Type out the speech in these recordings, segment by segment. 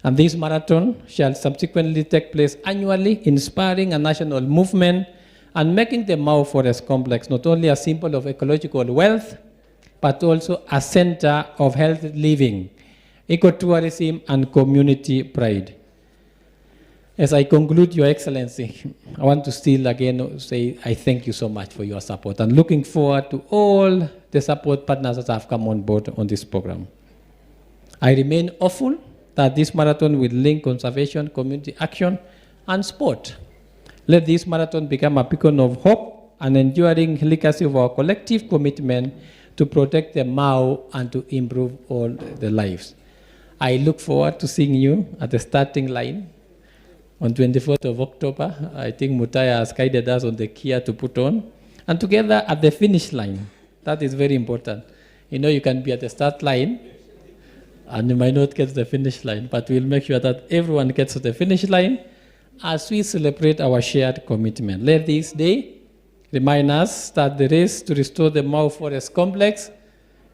And this marathon shall subsequently take place annually, inspiring a national movement and making the Mau Forest Complex not only a symbol of ecological wealth, but also a center of healthy living, ecotourism, and community pride. As I conclude, Your Excellency, I want to still again say I thank you so much for your support and looking forward to all the support partners that have come on board on this program. I remain hopeful that this marathon will link conservation, community action, and sport. Let this marathon become a beacon of hope and enduring legacy of our collective commitment to protect the Mau and to improve all the lives. I look forward to seeing you at the starting line on 24th of October. I think Mutaya has guided us on the gear to put on. And together at the finish line. That is very important. You know, you can be at the start line and you might not get to the finish line, but we'll make sure that everyone gets to the finish line as we celebrate our shared commitment. Let this day remind us that the race to restore the Mau Forest Complex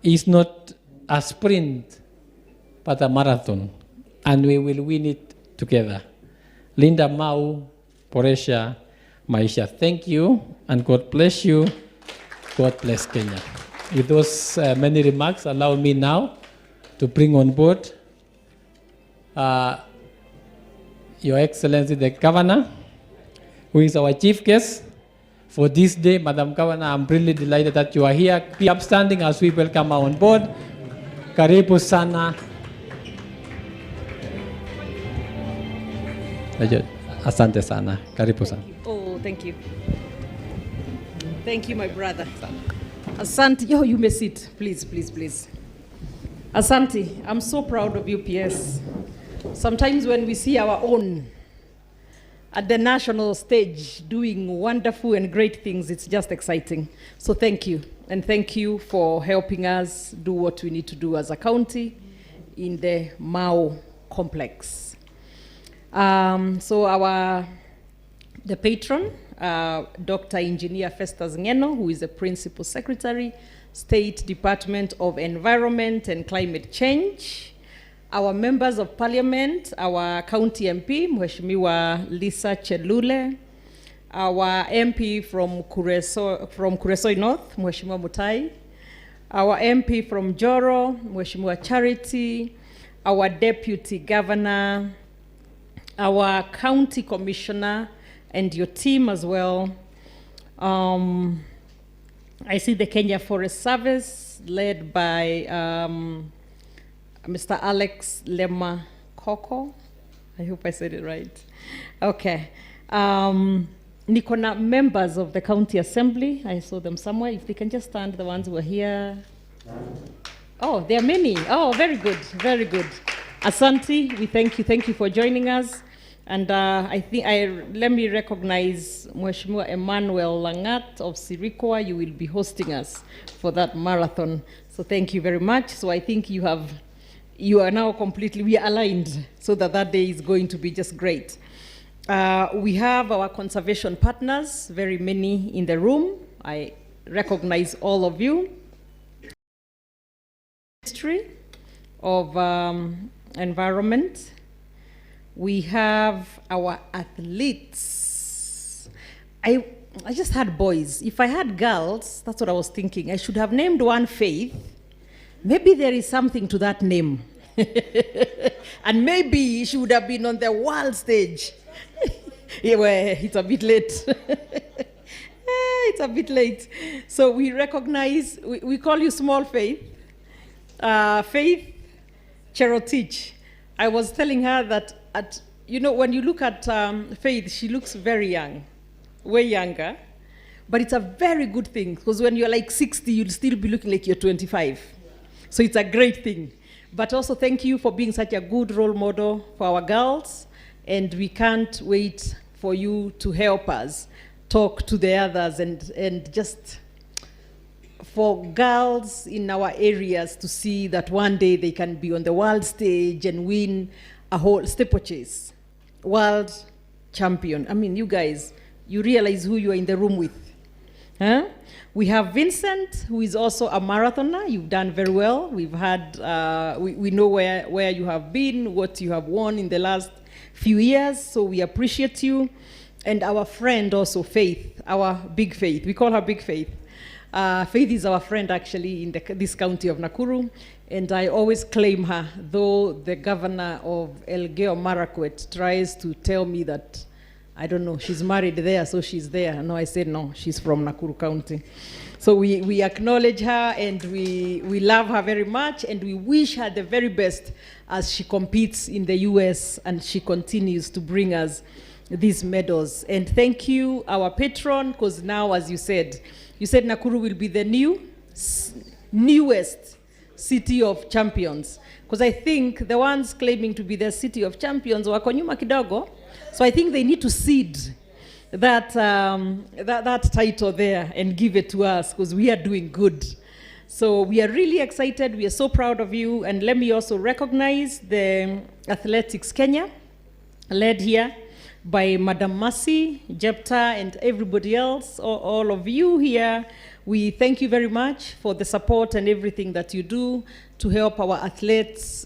is not a sprint, but a marathon, and we will win it together. Linda Mau, Poresha, Maisha, thank you, and God bless you. God bless Kenya. With those many remarks, allow me now to bring on board Your Excellency the Governor, who is our chief guest for this day. Madam Governor, I'm really delighted that you are here. Be upstanding as we welcome her on board. Karibu sana. Asante sana. Karibu sana. Oh, thank you. Thank you, my brother. Asante. Yo, you may sit. Please, please, please. Asante, I'm so proud of you, PS. Sometimes when we see our own at the national stage doing wonderful and great things, it's just exciting. So thank you. And thank you for helping us do what we need to do as a county in the Mau complex. So the patron, Dr. Engineer Festus Ngeno, who is the Principal Secretary, State Department of Environment and Climate Change, our members of parliament, our county MP, Mheshimiwa Lisa Chelule, our MP from Kuresoi North, Mheshimiwa Mutai, our MP from Joro, Mheshimiwa Charity, our Deputy Governor, our County Commissioner, and your team as well. I see the Kenya Forest Service led by Mr. Alex Lema Koko. I hope I said it right. Okay. Nikona members of the County Assembly. I saw them somewhere. If they can just stand, the ones who are here. Oh, there are many. Oh, very good, very good. Asante, we thank you. Thank you for joining us. And let me recognize Mheshimiwa Emmanuel Langat of Sirikwa. You will be hosting us for that marathon. So thank you very much. So I think you are now completely aligned so that day is going to be just great. We have our conservation partners, very many in the room. I recognize all of you. Ministry of Environment. We have our athletes. I just had boys. If I had girls, that's what I was thinking. I should have named one Faith. Maybe there is something to that name. And maybe she would have been on the world stage. Yeah, well, it's a bit late. It's a bit late. So we recognize, we call you Small Faith. Faith Cherotich. I was telling her that when you look at Faith, she looks very young, way younger. But it's a very good thing, because when you're like 60, you'll still be looking like you're 25. So it's a great thing. But also thank you for being such a good role model for our girls. And we can't wait for you to help us talk to the others and just for girls in our areas to see that one day they can be on the world stage and win a whole steeplechase, world champion. I mean, you guys, you realize who you are in the room with. Huh? We have Vincent, who is also a marathoner. You've done very well. We've had, we know where you have been, what you have won in the last few years, so we appreciate you. And our friend also, Faith, our big Faith. We call her Big Faith. Faith is our friend actually in this county of Nakuru, and I always claim her, though the governor of Elgeyo Marakwet tries to tell me that, I don't know, she's married there, so she's there. No, I said no, she's from Nakuru County. So we acknowledge her, and we love her very much, and we wish her the very best as she competes in the US and she continues to bring us these medals. And thank you, our patron, because now, as you said Nakuru will be the newest city of champions. Because I think the ones claiming to be the city of champions wako nyuma kidogo. So I think they need to cede that title there and give it to us, because we are doing good. So we are really excited. We are so proud of you. And let me also recognize the Athletics Kenya, led here by Madam Mercy, Jepta, and everybody else, all of you here. We thank you very much for the support and everything that you do to help our athletes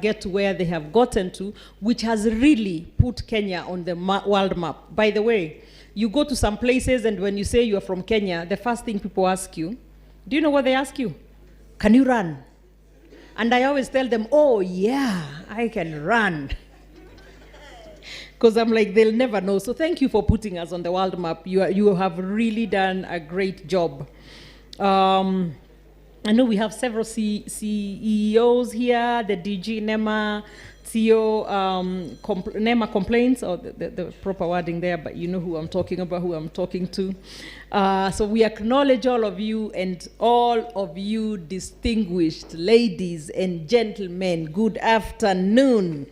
get to where they have gotten to, which has really put Kenya on the world map. By the way, you go to some places, and when you say you are from Kenya, the first thing people ask you, do you know what they ask you? Can you run? And I always tell them, oh yeah, I can run. Because I'm like, they'll never know. So thank you for putting us on the world map. You have really done a great job. I know we have several CEOs here, the DG, NEMA, CEO, NEMA complaints, or the proper wording there, but you know who I'm talking about, who I'm talking to. So we acknowledge all of you, and all of you distinguished ladies and gentlemen, good afternoon.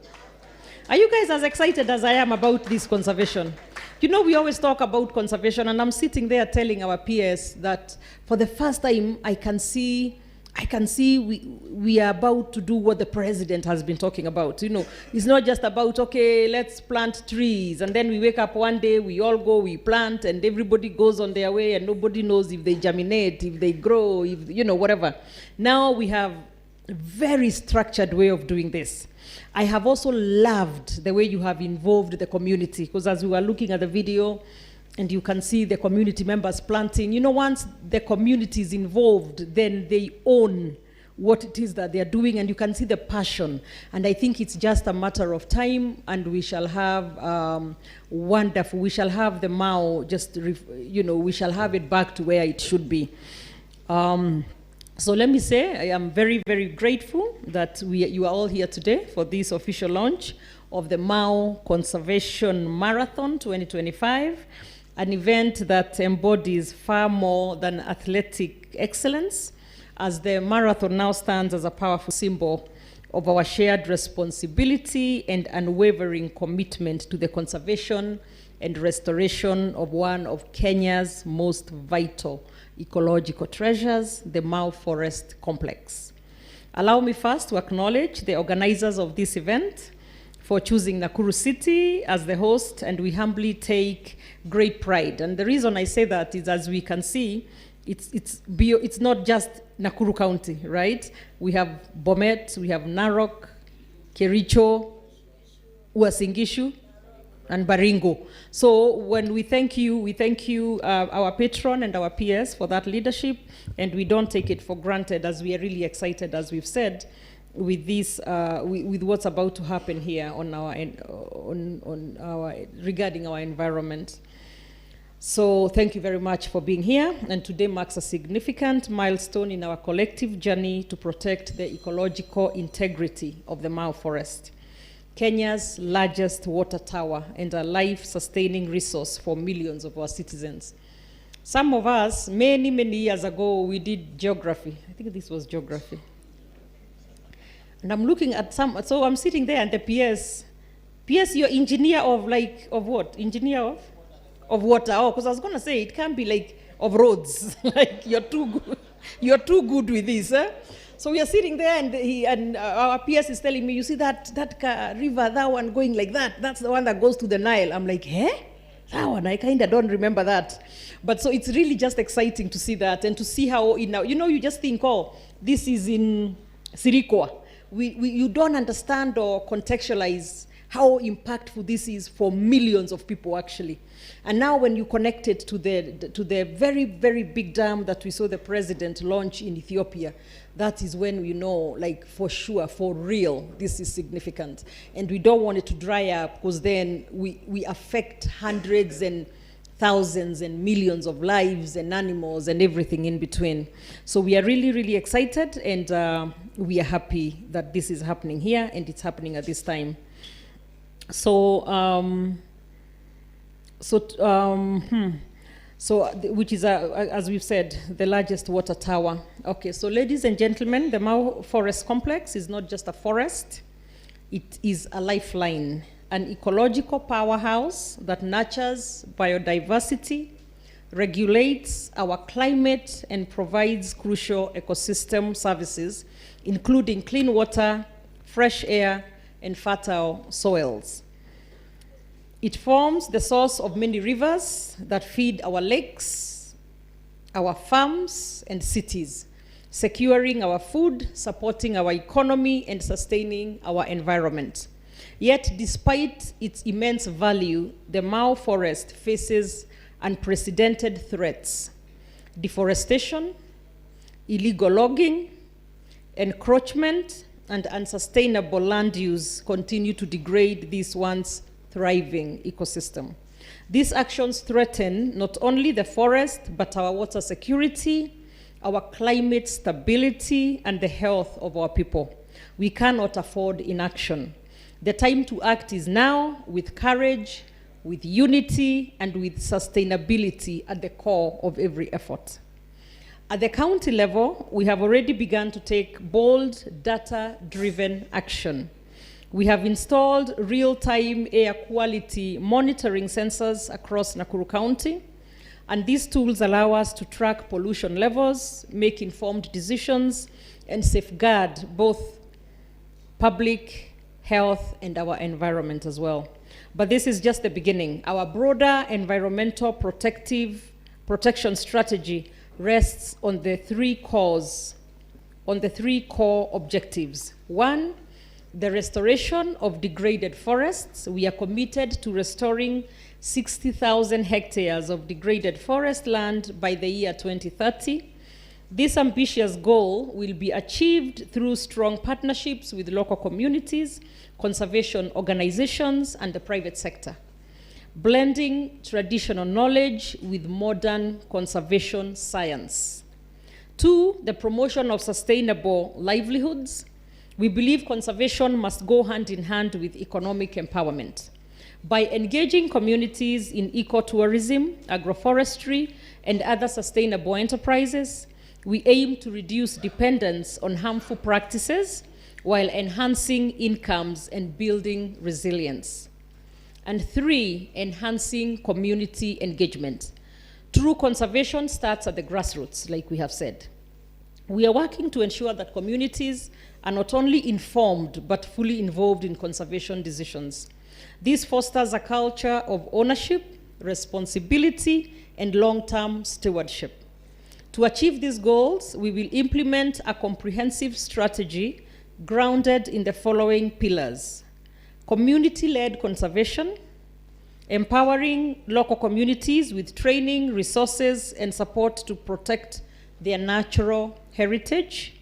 Are you guys as excited as I am about this conservation? You know, we always talk about conservation, and I'm sitting there telling our peers that for the first time I can see we are about to do what the president has been talking about. You know, it's not just about, okay, let's plant trees, and then we wake up one day, we all go, we plant, and everybody goes on their way, and nobody knows if they germinate, if they grow, if, you know, whatever. Now we have a very structured way of doing this. I have also loved the way you have involved the community, because as we were looking at the video, and you can see the community members planting, you know, once the community is involved, then they own what it is that they are doing, and you can see the passion. And I think it's just a matter of time, and we shall have wonderful, we shall have the Mao, we shall have it back to where it should be. So let me say, I am very, very grateful that you are all here today for this official launch of the Mao Conservation Marathon 2025, an event that embodies far more than athletic excellence, as the marathon now stands as a powerful symbol of our shared responsibility and unwavering commitment to the conservation and restoration of one of Kenya's most vital ecological treasures, the Mao Forest Complex. Allow me first to acknowledge the organizers of this event for choosing Nakuru City as the host, and we humbly take great pride. And the reason I say that is, as we can see, it's not just Nakuru County, right? We have Bomet, we have Narok, Kericho, Uasin Gishu, and Baringo. So when we thank you, our patron and our peers, for that leadership, and we don't take it for granted, as we are really excited, as we've said, with this, with what's about to happen here on our regarding our environment. So thank you very much for being here, and today marks a significant milestone in our collective journey to protect the ecological integrity of the Mao Forest, Kenya's largest water tower and a life-sustaining resource for millions of our citizens. Some of us, many, many years ago, we did geography. I think this was geography. And I'm looking at so I'm sitting there, and the PS, you're engineer of what? Engineer of water. Oh, because I was going to say, it can't be like of roads. Like, you're too good with this, eh? So we are sitting there, and our PS is telling me, you see that river, that one going like that, that's the one that goes to the Nile. I'm like, eh? That one, I kind of don't remember that. But so it's really just exciting to see that and to see how, you just think, oh, this is in Sirikwa. You don't understand or contextualize how impactful this is for millions of people, actually. And now when you connect it to the very, very big dam that we saw the president launch in Ethiopia, that is when you know, like, for sure, for real, this is significant. And we don't want it to dry up, because then we affect hundreds and thousands and millions of lives and animals and everything in between. So we are really, really excited, and we are happy that this is happening here and it's happening at this time. Which is, as we've said, the largest water tower. Okay, so ladies and gentlemen, the Mau Forest Complex is not just a forest, it is a lifeline, an ecological powerhouse that nurtures biodiversity, regulates our climate, and provides crucial ecosystem services, including clean water, fresh air, and fertile soils. It forms the source of many rivers that feed our lakes, our farms, and cities, securing our food, supporting our economy, and sustaining our environment. Yet, despite its immense value, the Mau forest faces unprecedented threats: deforestation, illegal logging, encroachment, and unsustainable land use continue to degrade this once thriving ecosystem. These actions threaten not only the forest, but our water security, our climate stability, and the health of our people. We cannot afford inaction. The time to act is now, with courage, with unity, and with sustainability at the core of every effort. At the county level, we have already begun to take bold, data-driven action. We have installed real-time air quality monitoring sensors across Nakuru County, and these tools allow us to track pollution levels, make informed decisions, and safeguard both public health and our environment as well. But this is just the beginning. Our broader environmental protection strategy rests on the three core objectives. One, the restoration of degraded forests. We are committed to restoring 60,000 hectares of degraded forest land by the year 2030. This ambitious goal will be achieved through strong partnerships with local communities, conservation organizations, and the private sector, blending traditional knowledge with modern conservation science. Two, the promotion of sustainable livelihoods. We believe conservation must go hand in hand with economic empowerment. By engaging communities in ecotourism, agroforestry, and other sustainable enterprises, we aim to reduce dependence on harmful practices while enhancing incomes and building resilience. And three, enhancing community engagement. True conservation starts at the grassroots, like we have said. We are working to ensure that communities are not only informed, but fully involved in conservation decisions. This fosters a culture of ownership, responsibility, and long-term stewardship. To achieve these goals, we will implement a comprehensive strategy grounded in the following pillars: community-led conservation, empowering local communities with training, resources, and support to protect their natural heritage,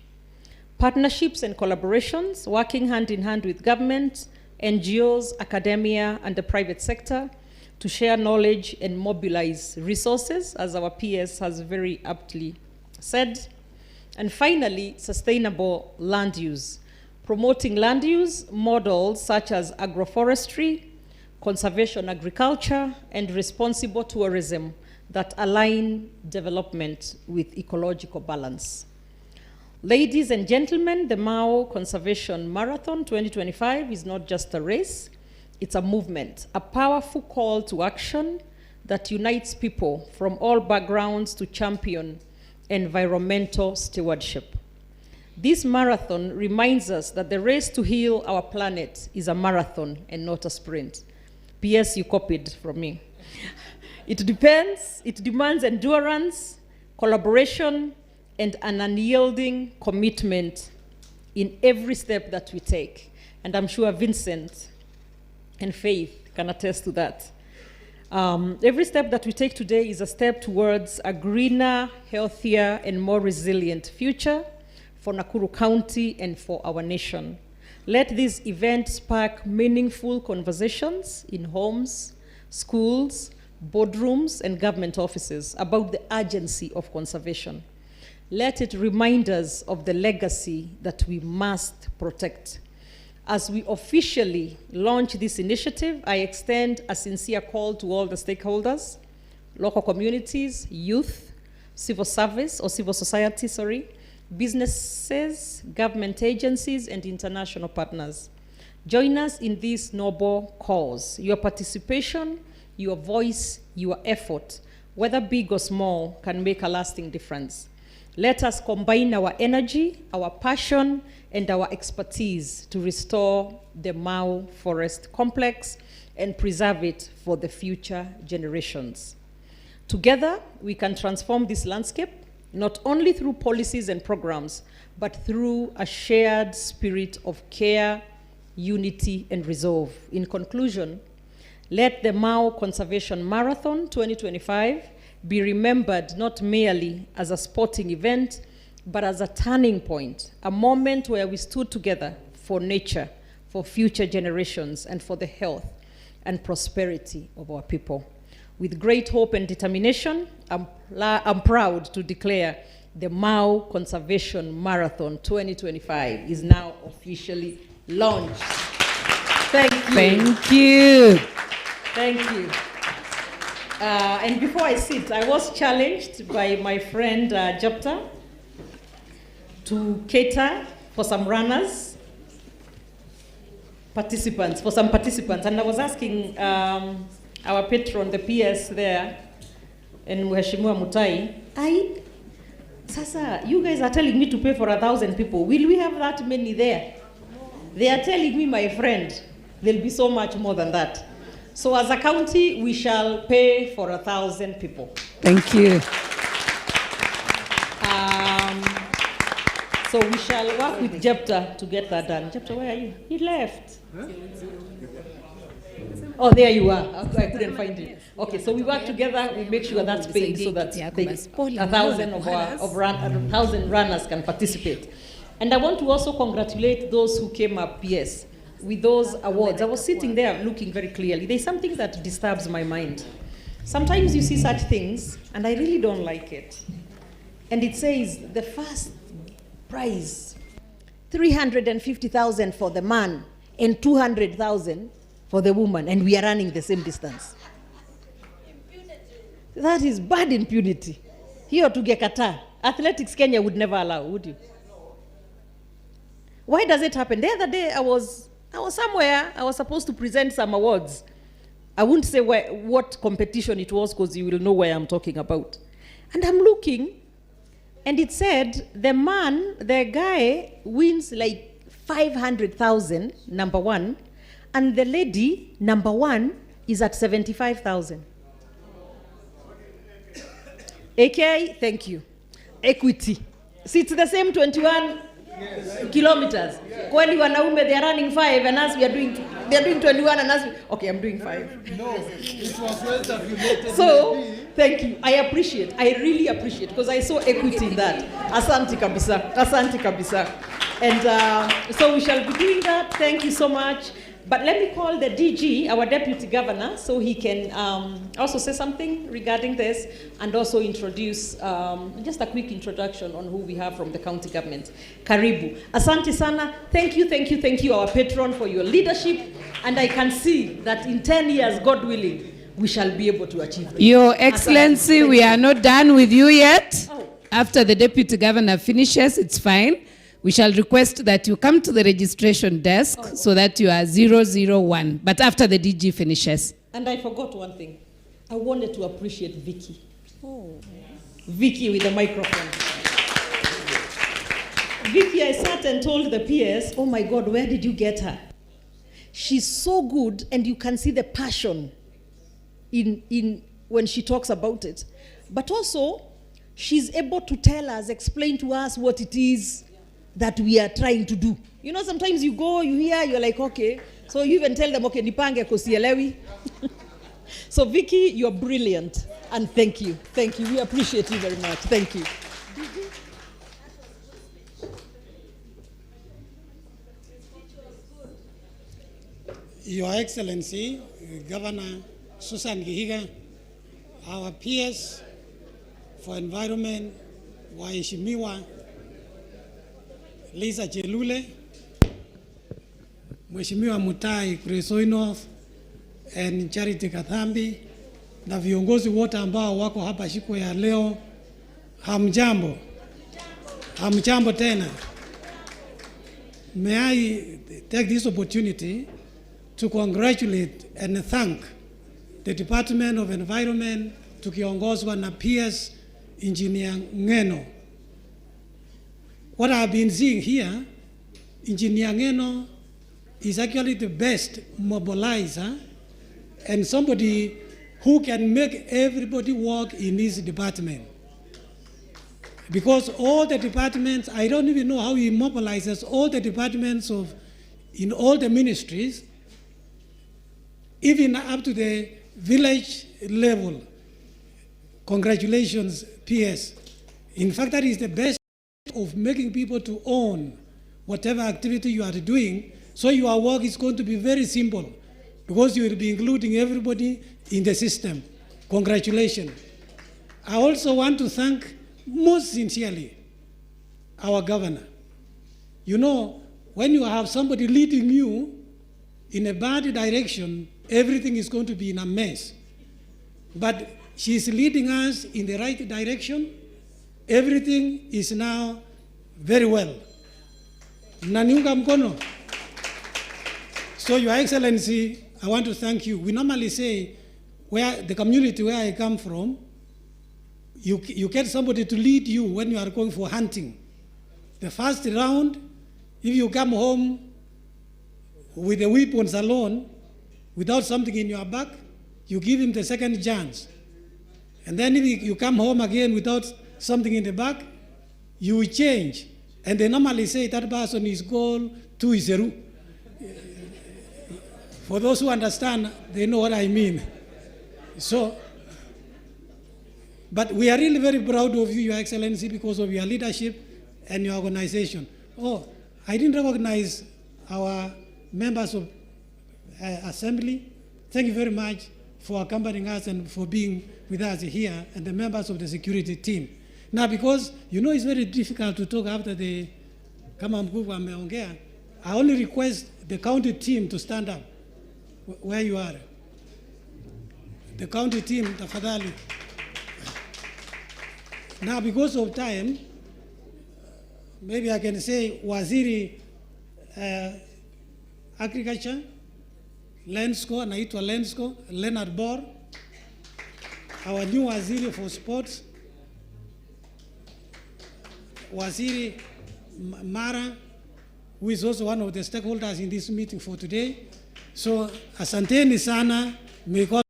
partnerships and collaborations, working hand in hand with government, NGOs, academia, and the private sector to share knowledge and mobilize resources, as our PS has very aptly said. And finally, sustainable land use, promoting land use models such as agroforestry, conservation agriculture, and responsible tourism that align development with ecological balance. Ladies and gentlemen, the Mau Conservation Marathon 2025 is not just a race, it's a movement, a powerful call to action that unites people from all backgrounds to champion environmental stewardship. This marathon reminds us that the race to heal our planet is a marathon and not a sprint. PS, you copied from me. It demands endurance, collaboration, and an unyielding commitment in every step that we take. And I'm sure Vincent and Faith can attest to that. Every step that we take today is a step towards a greener, healthier, and more resilient future for Nakuru County and for our nation. Let this event spark meaningful conversations in homes, schools, boardrooms, and government offices about the urgency of conservation. Let it remind us of the legacy that we must protect. As we officially launch this initiative, I extend a sincere call to all the stakeholders, local communities, youth, civil service or civil society, businesses, government agencies, and international partners. Join us in this noble cause. Your participation, your voice, your effort, whether big or small, can make a lasting difference. Let us combine our energy, our passion, and our expertise to restore the Mau Forest Complex and preserve it for the future generations. Together, we can transform this landscape, not only through policies and programs, but through a shared spirit of care, unity, and resolve. In conclusion, let the Mau Conservation Marathon 2025 be remembered not merely as a sporting event, but as a turning point, a moment where we stood together for nature, for future generations, and for the health and prosperity of our people. With great hope and determination, I'm proud to declare the Mau Conservation Marathon 2025 is now officially launched. Thank you. Thank you. Thank you. And before I sit, I was challenged by my friend Japta to cater for some runners, for some participants. And I was asking our patron, the PS there, and Mheshimiwa Mutai, Sasa, you guys are telling me to pay for 1,000 people. Will we have that many there? They are telling me, my friend, there'll be so much more than that. So as a county, we shall pay for 1,000 people. Thank you. So we shall work with Jepta to get that done. Jepta, where are you? He left. Huh? Oh, there you are. I couldn't find it. Okay, so we work together. We make sure that's paid so that 1,000 runners can participate. And I want to also congratulate those who came up, yes, with those awards. I was sitting there looking very clearly. There's something that disturbs my mind. Sometimes you see such things, and I really don't like it. And it says the first prize, 350,000 for the man and 200,000 for the woman, and we are running the same distance. That is bad impunity. Here to Gekata, Athletics Kenya would never allow, would you? Why does it happen? The other day I was somewhere, I was supposed to present some awards. I won't say what competition it was because you will know where I'm talking about. And I'm looking, and it said the guy wins like 500,000, number one, and the lady, number one, is at 75,000. AKI, thank you. Equity. See, it's the same 21 kilometers. When you wanaume, they are running 5, and us, they're doing 21, and us, okay, I'm doing 5. No, it was well calculated. So, thank you. I really appreciate, because I saw equity in that. Asante kabisa. And so we shall be doing that. Thank you so much. But let me call the DG, our Deputy Governor, so he can also say something regarding this and also introduce, just a quick introduction on who we have from the county government. Karibu. Asante sana. Thank you, our patron, for your leadership. And I can see that in 10 years, God willing, we shall be able to achieve this. Your Excellency, we are not done with you yet. Oh. After the Deputy Governor finishes, it's fine. We shall request that you come to the registration desk so that you are 001, but after the DG finishes. And I forgot one thing. I wanted to appreciate Vicky. Vicky with the microphone. Vicky, I sat and told the PS, oh my God, where did you get her? she's so good, and you can see the passion in when she talks about it. But also, she's able to tell us, explain to us what it is that we are trying to do. You know, sometimes you go, you hear, you're like, okay. So you even tell them, okay, nipange kosielewi. So Vicky, you're brilliant, and thank you. Thank you. We appreciate you very much. Thank you. Your Excellency, Governor Susan Kihika, our peers for environment, waheshimiwa Lisa Chelule, Mheshimiwa Mutai Kresoinov, and Charity Kathambi, na viongozi wote ambao wako hapa siku ya leo, hamjambo. Hamjambo tena. May I take this opportunity to congratulate and thank the Department of Environment tukiongozwa na PS Engineer Ngeno. What I've been seeing here, Engineer Ngeno is actually the best mobilizer and somebody who can make everybody work in this department. Because all the departments, I don't even know how he mobilizes all the departments in all the ministries, even up to the village level. Congratulations, PS. In fact, that is the best of making people to own whatever activity you are doing, so your work is going to be very simple because you will be including everybody in the system. Congratulations. I also want to thank most sincerely our governor. You know, when you have somebody leading you in a bad direction, everything is going to be in a mess. But she's leading us in the right direction. Everything is now very well. Naniunga mkono. So, Your Excellency, I want to thank you. We normally say, where the community where I come from, you get somebody to lead you when you are going for hunting. The first round, if you come home with the weapons alone, without something in your back, you give him the second chance. And then if you come home again without something in the back, you will change. And they normally say that person is goal 2 is 0. For those who understand, they know what I mean. So, but we are really very proud of you, Your Excellency, because of your leadership and your organization. Oh, I didn't recognize our members of Assembly. Thank you very much for accompanying us and for being with us here, and the members of the security team. Now, because you know it's very difficult to talk after the kama mkuu ameongea, I only request the county team to stand up where you are. The county team, tafadhali. Now, because of time, maybe I can say Waziri Agriculture, Lensco, anaitwa Lensco, Leonard Bor, our new Waziri for Sports, Waziri Mara, who is also one of the stakeholders in this meeting for today. So, asanteni sana, may God